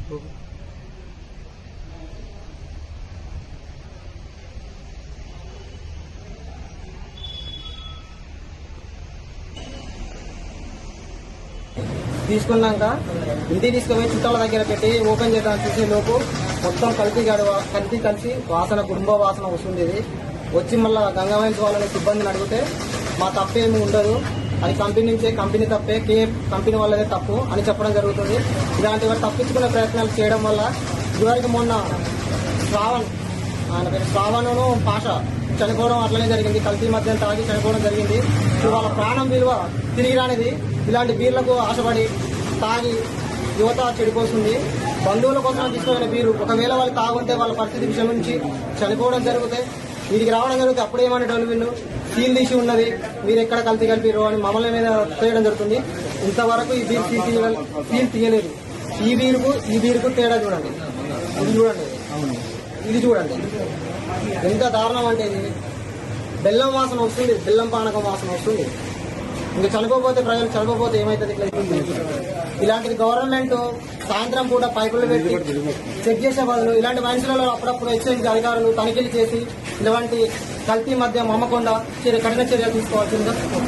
తీసుకున్నాక ఇంటికి తీసుకుపోయి చుట్టాల దగ్గర పెట్టి ఓపెన్ చేద్దాం చూసే లోపు మొత్తం కలిపి కలిసి వాసన కుటుంబ వాసన వస్తుంది. వచ్చి మళ్ళీ గంగామైన్స్ వాళ్ళని సిబ్బందిని అడిగితే మా తప్పేమీ ఉండదు, అది కంపెనీ నుంచే, కంపెనీ తప్పే, కంపెనీ వాళ్ళదే తప్పు అని చెప్పడం జరుగుతుంది. ఇలాంటి వారు తప్పించుకునే ప్రయత్నాలు చేయడం వల్ల ఇదివరకు మొన్న ఆయన పేరు శ్రావణను పాష చనిపోవడం అట్లనే జరిగింది. కల్తీ మద్యం తాగి చనిపోవడం జరిగింది. వాళ్ళ ప్రాణం విలువ తిరిగి రానిది ఇలాంటి బీర్లకు ఆశపడి తాగి యువత చెడిపోతుంది. బంధువుల కోసం తీసుకున్న బీరు ఒకవేళ వాళ్ళు తాగుంటే వాళ్ళ పరిస్థితి విషయం నుంచి చనిపోవడం జరిగితే వీరికి రావడం జరిగితే అప్పుడేమనేటోళ్ళు వీళ్ళు సీల్ తీసి ఉన్నది, మీరు ఎక్కడ కల్తీ కలిపిరు అని మమ్మల్ని మీద చేయడం జరుగుతుంది. ఇంతవరకు ఈ బీర్ సీల్ తీయలేదు. ఈ బీరుకు తేడా చూడండి, ఇది చూడండి ఎంత దారుణం అంటే ఇది బెల్లం వాసన వస్తుంది, బెల్లం పానకం వాసన వస్తుంది. ఇంకా చనిపోతే ప్రజలు చనిపోతే ఏమైతుంది? ఇలాంటిది గవర్నమెంట్ సాయంత్రం పూట పైపులు పెట్టి చెక్ చేసే బదులు ఇలాంటి మనుషులలో అప్పుడప్పుడు ఎక్సైజ్ అధికారులు తనిఖీలు చేసి ఇలాంటి కల్తీ మద్యం అమ్మకుండా కఠిన చర్యలు తీసుకోవాల్సిందిగా